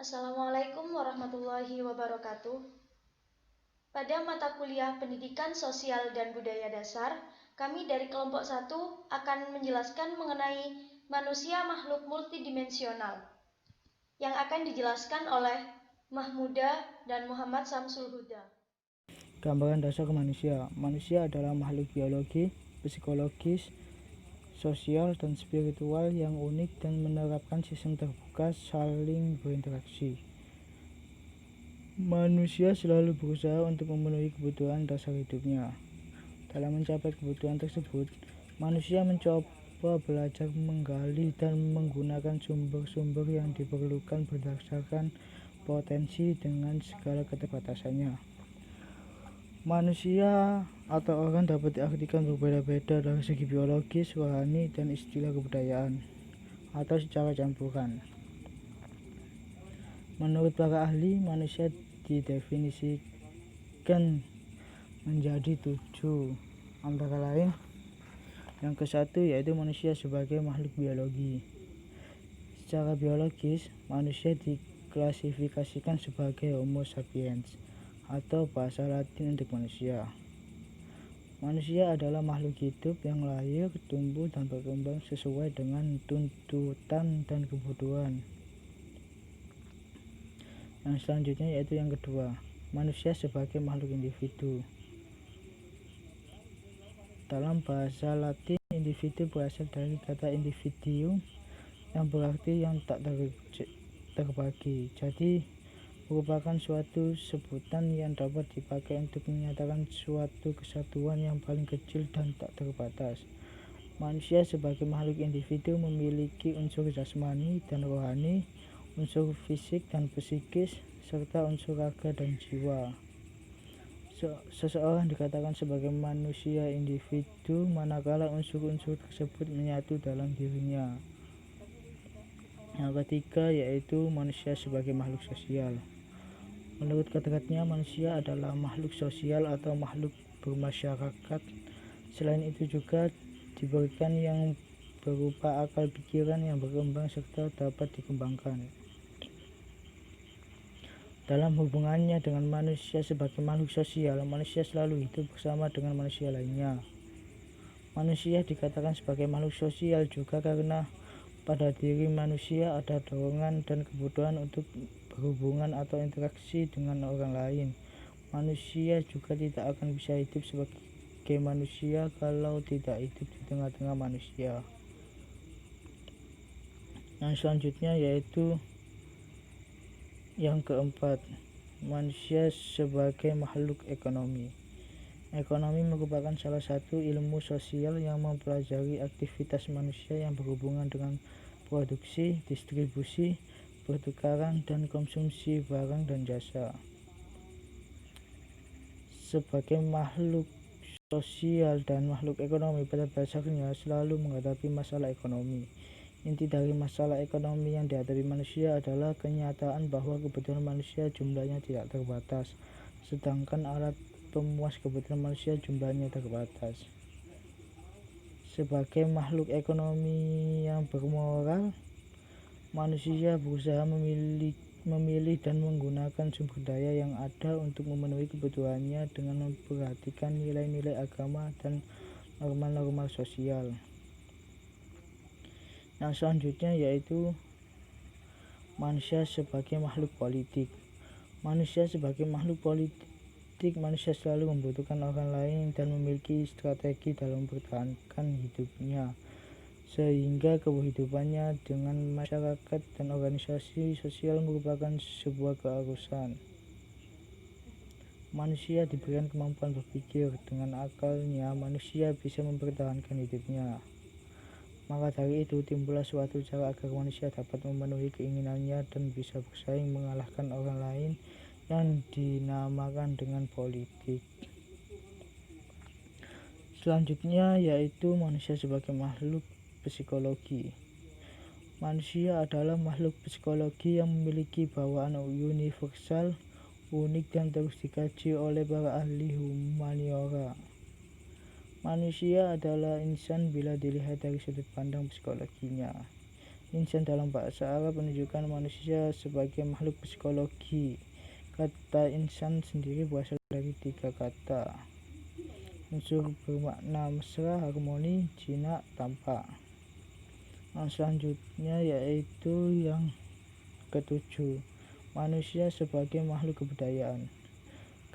Assalamualaikum warahmatullahi wabarakatuh. Pada mata kuliah Pendidikan Sosial dan Budaya Dasar, kami dari kelompok 1 akan menjelaskan mengenai manusia makhluk multidimensional yang akan dijelaskan oleh Mahmuda dan Muhammad Samsul Huda. Gambaran dasar manusia. Manusia adalah makhluk biologi, psikologis, sosial, dan spiritual yang unik dan menerapkan sistem terbuka saling berinteraksi. Manusia selalu berusaha untuk memenuhi kebutuhan dasar hidupnya. Dalam mencapai kebutuhan tersebut, manusia mencoba belajar menggali dan menggunakan sumber-sumber yang diperlukan berdasarkan potensi dengan segala keterbatasannya. Manusia atau orang dapat diartikan berbeda-beda dari segi biologis, rohani, dan istilah kebudayaan, atau secara campuran. Menurut para ahli, manusia didefinisikan menjadi 7, antara lain yang ke-1 yaitu manusia sebagai makhluk biologi. Secara biologis, manusia diklasifikasikan sebagai Homo sapiens atau bahasa Latin untuk manusia. Manusia adalah makhluk hidup yang lahir, tumbuh, dan berkembang sesuai dengan tuntutan dan kebutuhan. Yang selanjutnya yaitu yang kedua, manusia sebagai makhluk individu. Dalam bahasa Latin, individu berasal dari kata individuum yang berarti yang tak terbagi. Jadi, merupakan suatu sebutan yang dapat dipakai untuk menyatakan suatu kesatuan yang paling kecil dan tak terbatas. Manusia sebagai makhluk individu memiliki unsur jasmani dan rohani, unsur fisik dan psikis, serta unsur raga dan jiwa. Seseorang dikatakan sebagai manusia individu manakala unsur-unsur tersebut menyatu dalam dirinya. Yang ketiga yaitu manusia sebagai makhluk sosial. Menurut kodratnya, manusia adalah makhluk sosial atau makhluk bermasyarakat. Selain itu juga diberikan yang berupa akal pikiran yang berkembang serta dapat dikembangkan. Dalam hubungannya dengan manusia sebagai makhluk sosial, manusia selalu hidup bersama dengan manusia lainnya. Manusia dikatakan sebagai makhluk sosial juga karena pada diri manusia ada dorongan dan kebutuhan untuk berhubungan atau interaksi dengan orang lain. Manusia juga tidak akan bisa hidup sebagai manusia kalau tidak hidup di tengah-tengah manusia. Yang selanjutnya yaitu yang keempat, manusia sebagai makhluk ekonomi. Ekonomi merupakan salah satu ilmu sosial yang mempelajari aktivitas manusia yang berhubungan dengan produksi, distribusi, pertukaran, dan konsumsi barang dan jasa. Sebagai makhluk sosial dan makhluk ekonomi, pada dasarnya selalu menghadapi masalah ekonomi. Inti dari masalah ekonomi yang dihadapi manusia adalah kenyataan bahwa kebutuhan manusia jumlahnya tidak terbatas, sedangkan alat pemuas kebutuhan manusia jumlahnya terbatas. Sebagai makhluk ekonomi yang bermoral, manusia berusaha memilih dan menggunakan sumber daya yang ada untuk memenuhi kebutuhannya dengan memperhatikan nilai-nilai agama dan norma-norma sosial. Yang selanjutnya yaitu manusia sebagai makhluk politik. Manusia sebagai makhluk politik, manusia selalu membutuhkan orang lain dan memiliki strategi dalam mempertahankan hidupnya, sehingga kehidupannya dengan masyarakat dan organisasi sosial merupakan sebuah keharusan. Manusia diberikan kemampuan berpikir. Dengan akalnya, manusia bisa mempertahankan hidupnya. Maka dari itu, timbullah suatu cara agar manusia dapat memenuhi keinginannya dan bisa bersaing mengalahkan orang lain yang dinamakan dengan politik. Selanjutnya yaitu manusia sebagai makhluk psikologi. Manusia adalah makhluk psikologi yang memiliki bawaan universal, unik, dan terus dikaji oleh para ahli humaniora. Manusia adalah insan bila dilihat dari sudut pandang psikologinya. Insan dalam bahasa Arab menunjukkan manusia sebagai makhluk psikologi. Kata insan sendiri berasal dari 3 kata unsur bermakna mesra, harmoni, jinak, tampak. Selanjutnya yaitu yang ketujuh, manusia sebagai makhluk kebudayaan.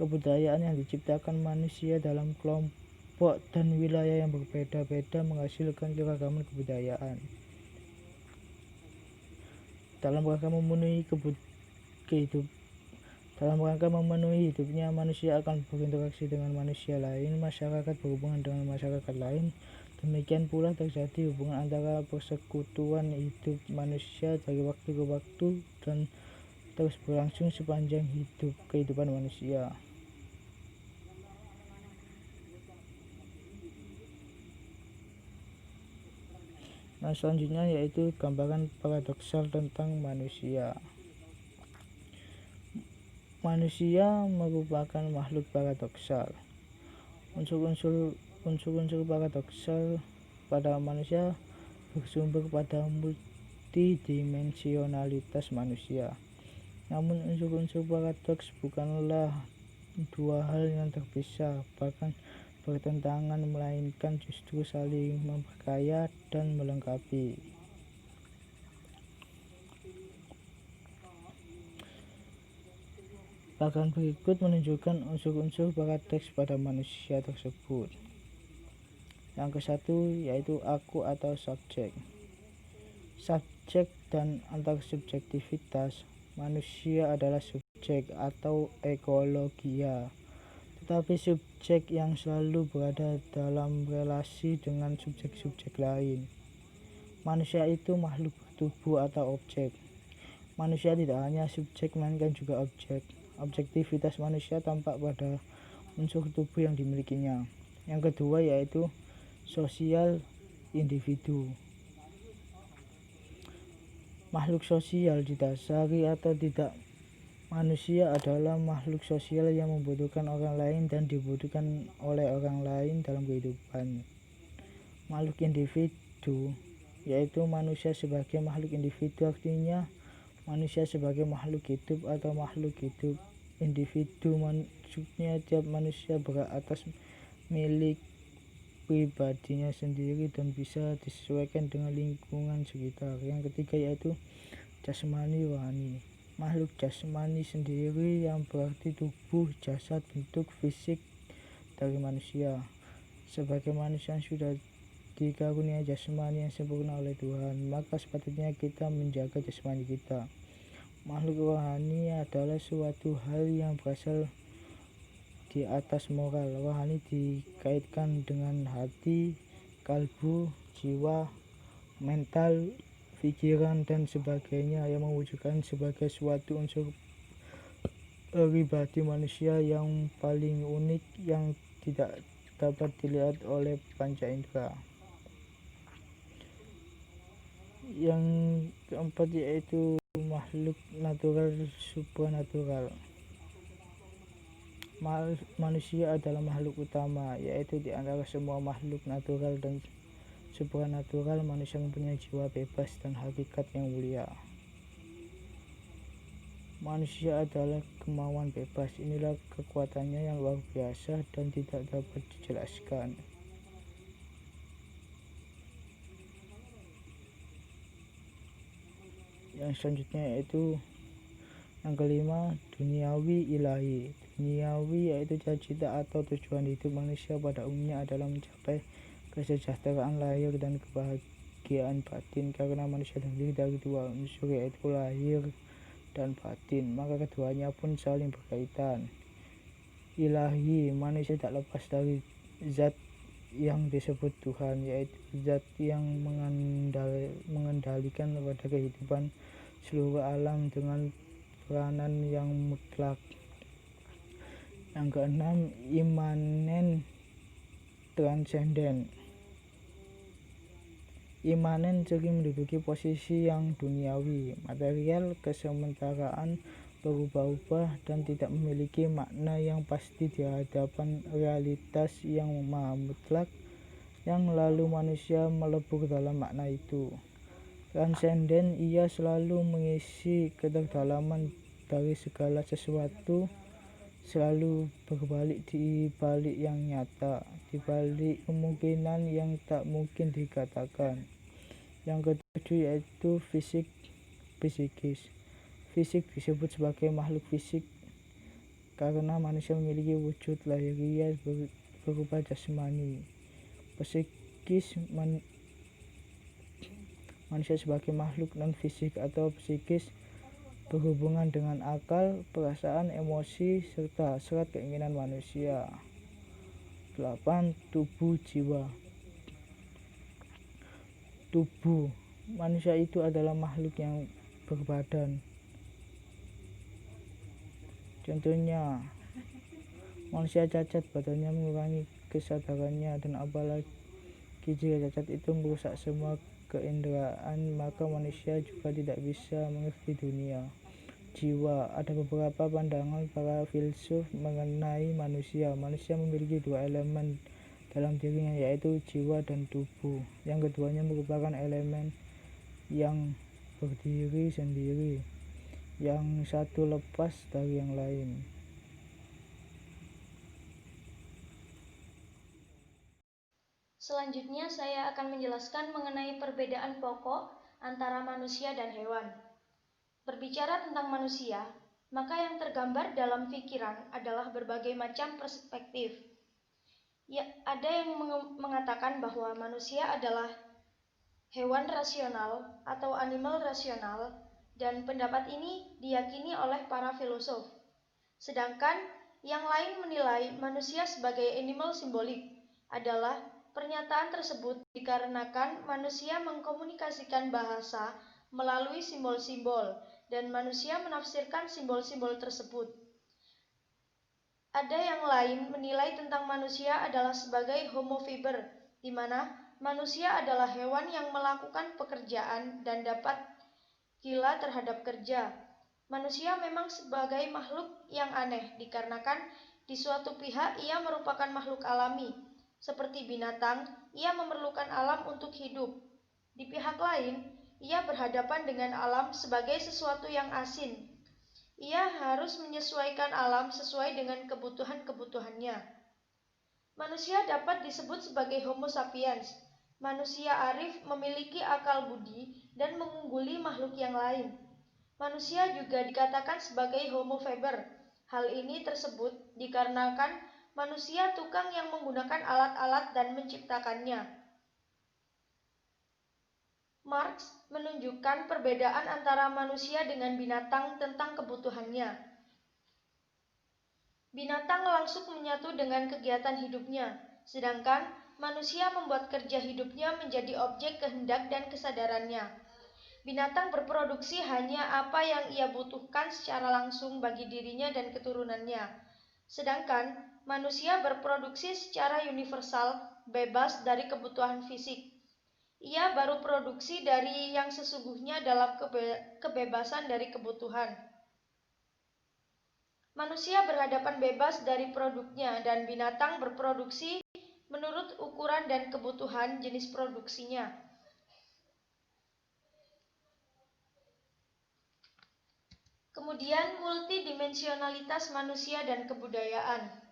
Kebudayaan yang diciptakan manusia dalam kelompok dan wilayah yang berbeda-beda menghasilkan keragaman kebudayaan. Dalam rangka memenuhi hidupnya, manusia akan berinteraksi dengan manusia lain, masyarakat berhubungan dengan masyarakat lain. Demikian pula terjadi hubungan antara persekutuan hidup manusia dari waktu ke waktu dan terus berlangsung sepanjang kehidupan manusia. Selanjutnya yaitu gambaran paradoksal tentang manusia. Manusia merupakan makhluk paradoksal. Unsur-unsur paradoksal pada manusia bersumber pada multidimensionalitas manusia. Namun unsur-unsur paradoks bukanlah dua hal yang terpisah, bahkan bertentangan, melainkan justru saling memperkaya dan melengkapi. Bagian berikut menunjukkan unsur-unsur paradoks pada manusia tersebut. Yang ke-1 yaitu aku atau subjek. Subjek dan antarsubjektivitas. Manusia adalah subjek atau ekologia, tetapi subjek yang selalu berada dalam relasi dengan subjek-subjek lain. Manusia itu makhluk bertubuh atau objek. Manusia tidak hanya subjek melainkan juga objek. Objektivitas manusia tampak pada unsur tubuh yang dimilikinya. Yang kedua yaitu sosial individu. Makhluk sosial didasari atau tidak, manusia adalah makhluk sosial yang membutuhkan orang lain dan dibutuhkan oleh orang lain dalam kehidupan. Makhluk individu yaitu manusia sebagai makhluk individu, artinya manusia sebagai makhluk hidup atau makhluk hidup. Individu maksudnya tiap manusia berhak atas milik pribadinya sendiri dan bisa disesuaikan dengan lingkungan sekitar. Yang ketiga yaitu jasmani rohani. Makhluk jasmani sendiri yang berarti tubuh, jasad, bentuk fisik dari manusia. Sebagai manusia yang sudah dikaruniai jasmani yang sempurna oleh Tuhan, maka sepatutnya kita menjaga jasmani kita. Makhluk rohani adalah suatu hal yang berasal di atas moral. Rohani dikaitkan dengan hati, kalbu, jiwa, mental, pikiran, dan sebagainya, yang mewujudkan sebagai suatu unsur pribadi manusia yang paling unik yang tidak dapat dilihat oleh panca indera. Yang keempat yaitu makhluk natural supranatural. Manusia adalah makhluk utama, yaitu di antara semua makhluk natural dan supranatural. Manusia mempunyai jiwa bebas dan hakikat yang mulia. Manusia adalah kemauan bebas. Inilah kekuatannya yang luar biasa dan tidak dapat dijelaskan. Yang selanjutnya yaitu yang kelima, duniawi ilahi. Duniawi yaitu cita-cita atau tujuan hidup manusia pada umumnya adalah mencapai kesejahteraan lahir dan kebahagiaan batin. Karena manusia terdiri dari dua unsur yaitu lahir dan batin, maka keduanya pun saling berkaitan. Ilahi, manusia tak lepas dari zat yang disebut Tuhan, yaitu zat yang mengendalikan pada kehidupan seluruh alam dengan peranan yang mutlak. Yang keenam, imanen transenden. Imanen sering menduduki posisi yang duniawi, material, kesementaraan, berubah-ubah, dan tidak memiliki makna yang pasti di hadapan realitas yang maha mutlak, yang lalu manusia melebur dalam makna itu. transenden, ia selalu mengisi kedalaman dari segala sesuatu, selalu berbalik di balik yang nyata, di balik kemungkinan yang tak mungkin dikatakan. Yang ketujuh yaitu psikis. Fisik disebut sebagai makhluk fisik karena manusia memiliki wujud lahiriah berupa jasmani. Psikis manusia sebagai makhluk non-fisik atau psikis berhubungan dengan akal, perasaan, emosi, serta hasrat keinginan manusia. 8. Tubuh jiwa. Tubuh manusia itu adalah makhluk yang berbadan. Contohnya, manusia cacat, badannya mengurangi kesadarannya, dan apalagi jika cacat itu merusak semua keinderaan, maka manusia juga tidak bisa mengerti dunia. Jiwa. Ada beberapa pandangan para filsuf mengenai manusia. Manusia memiliki dua elemen dalam dirinya, yaitu jiwa dan tubuh. Yang keduanya merupakan elemen yang berdiri sendiri, yang satu lepas dari yang lain. Selanjutnya saya akan menjelaskan mengenai perbedaan pokok antara manusia dan hewan. Berbicara tentang manusia, maka yang tergambar dalam pikiran adalah berbagai macam perspektif. Ya, ada yang mengatakan bahwa manusia adalah hewan rasional atau animal rasional, dan pendapat ini diyakini oleh para filosof. Sedangkan yang lain menilai manusia sebagai animal simbolik. Adalah pernyataan tersebut dikarenakan manusia mengkomunikasikan bahasa melalui simbol-simbol, dan manusia menafsirkan simbol-simbol tersebut. Ada yang lain menilai tentang manusia adalah sebagai homo faber, di mana manusia adalah hewan yang melakukan pekerjaan dan dapat gila terhadap kerja. Manusia memang sebagai makhluk yang aneh dikarenakan di suatu pihak ia merupakan makhluk alami. Seperti binatang, ia memerlukan alam untuk hidup. Di pihak lain, ia berhadapan dengan alam sebagai sesuatu yang asin. Ia harus menyesuaikan alam sesuai dengan kebutuhan-kebutuhannya. Manusia dapat disebut sebagai Homo sapiens. Manusia arif memiliki akal budi dan mengungguli makhluk yang lain. Manusia juga dikatakan sebagai Homo faber. Hal ini tersebut dikarenakan manusia tukang yang menggunakan alat-alat dan menciptakannya. Marx menunjukkan perbedaan antara manusia dengan binatang tentang kebutuhannya. Binatang langsung menyatu dengan kegiatan hidupnya, sedangkan manusia membuat kerja hidupnya menjadi objek kehendak dan kesadarannya. Binatang berproduksi hanya apa yang ia butuhkan secara langsung bagi dirinya dan keturunannya, sedangkan manusia berproduksi secara universal, bebas dari kebutuhan fisik. Ia baru produksi dari yang sesungguhnya dalam kebebasan dari kebutuhan. Manusia berhadapan bebas dari produknya, dan binatang berproduksi menurut ukuran dan kebutuhan jenis produksinya. Kemudian multidimensionalitas manusia dan kebudayaan.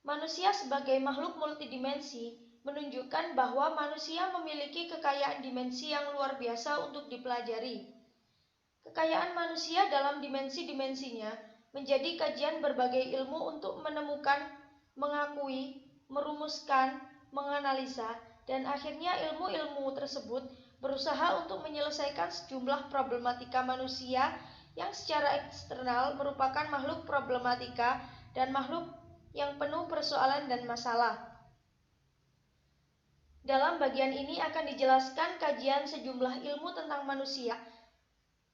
Manusia sebagai makhluk multidimensi menunjukkan bahwa manusia memiliki kekayaan dimensi yang luar biasa untuk dipelajari. Kekayaan manusia dalam dimensi-dimensinya menjadi kajian berbagai ilmu untuk menemukan, mengakui, merumuskan, menganalisa, dan akhirnya ilmu-ilmu tersebut berusaha untuk menyelesaikan sejumlah problematika manusia yang secara eksternal merupakan makhluk problematika dan makhluk yang penuh persoalan dan masalah. Dalam bagian ini akan dijelaskan kajian sejumlah ilmu tentang manusia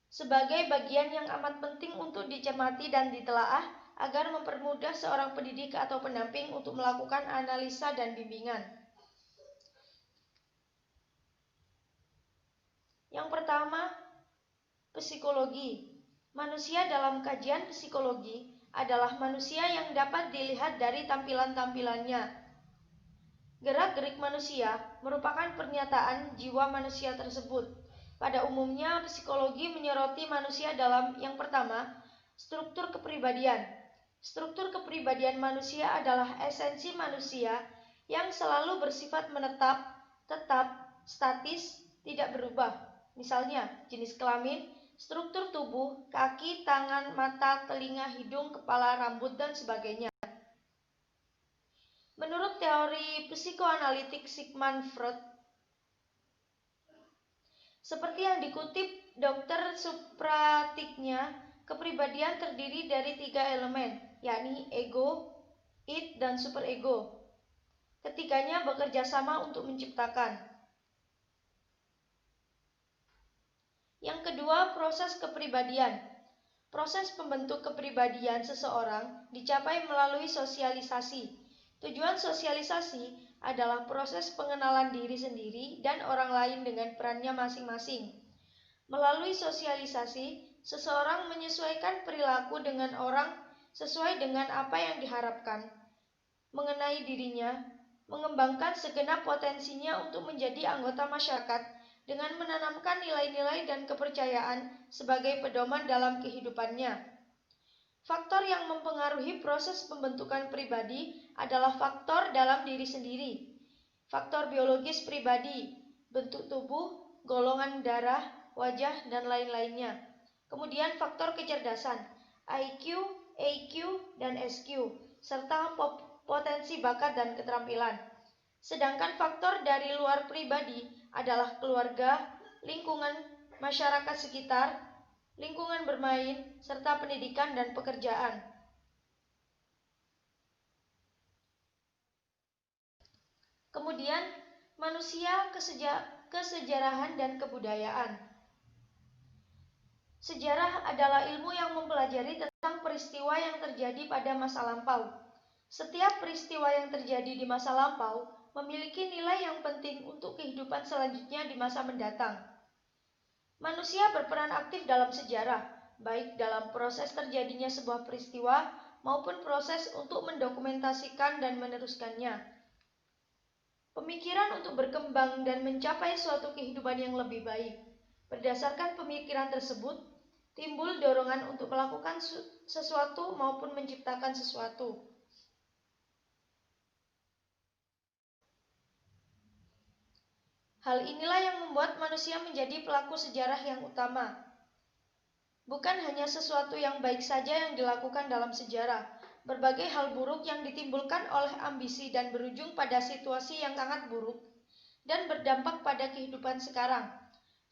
sebagai bagian yang amat penting untuk dicermati dan ditelaah agar mempermudah seorang pendidik atau pendamping untuk melakukan analisa dan bimbingan. Yang pertama, psikologi. Manusia dalam kajian psikologi adalah manusia yang dapat dilihat dari tampilan-tampilannya. Gerak-gerik manusia merupakan pernyataan jiwa manusia tersebut. Pada umumnya, psikologi menyoroti manusia dalam yang pertama, struktur kepribadian. Struktur kepribadian manusia adalah esensi manusia yang selalu bersifat menetap, tetap, statis, tidak berubah. Misalnya, jenis kelamin, struktur tubuh, kaki, tangan, mata, telinga, hidung, kepala, rambut, dan sebagainya. Menurut teori psikoanalitik Sigmund Freud, seperti yang dikutip Dr. Supratiknya, kepribadian terdiri dari 3 elemen, yakni ego, id, dan superego. Ketiganya bekerja sama untuk menciptakan. Yang kedua, proses kepribadian. Proses pembentuk kepribadian seseorang dicapai melalui sosialisasi. Tujuan sosialisasi adalah proses pengenalan diri sendiri dan orang lain dengan perannya masing-masing. Melalui sosialisasi, seseorang menyesuaikan perilaku dengan orang sesuai dengan apa yang diharapkan mengenai dirinya, mengembangkan segenap potensinya untuk menjadi anggota masyarakat dengan menanamkan nilai-nilai dan kepercayaan sebagai pedoman dalam kehidupannya. Faktor yang mempengaruhi proses pembentukan pribadi adalah faktor dalam diri sendiri. Faktor biologis pribadi, bentuk tubuh, golongan darah, wajah, dan lain-lainnya. Kemudian faktor kecerdasan, IQ, EQ, dan SQ, serta potensi bakat dan keterampilan. Sedangkan faktor dari luar pribadi adalah keluarga, lingkungan, masyarakat sekitar, lingkungan bermain, serta pendidikan dan pekerjaan. Kemudian, manusia, kesejarahan, dan kebudayaan. Sejarah adalah ilmu yang mempelajari tentang peristiwa yang terjadi pada masa lampau. Setiap peristiwa yang terjadi di masa lampau memiliki nilai yang penting untuk kehidupan selanjutnya di masa mendatang. Manusia berperan aktif dalam sejarah, baik dalam proses terjadinya sebuah peristiwa maupun proses untuk mendokumentasikan dan meneruskannya. Pemikiran untuk berkembang dan mencapai suatu kehidupan yang lebih baik. Berdasarkan pemikiran tersebut, timbul dorongan untuk melakukan sesuatu maupun menciptakan sesuatu. Hal inilah yang membuat manusia menjadi pelaku sejarah yang utama. Bukan hanya sesuatu yang baik saja yang dilakukan dalam sejarah, berbagai hal buruk yang ditimbulkan oleh ambisi dan berujung pada situasi yang sangat buruk dan berdampak pada kehidupan sekarang.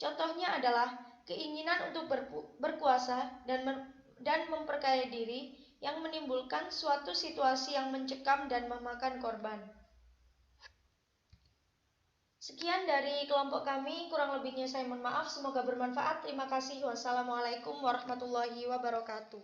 Contohnya adalah keinginan untuk berkuasa dan memperkaya diri yang menimbulkan suatu situasi yang mencekam dan memakan korban. Sekian dari kelompok kami, kurang lebihnya saya mohon maaf, semoga bermanfaat. Terima kasih. Wassalamualaikum warahmatullahi wabarakatuh.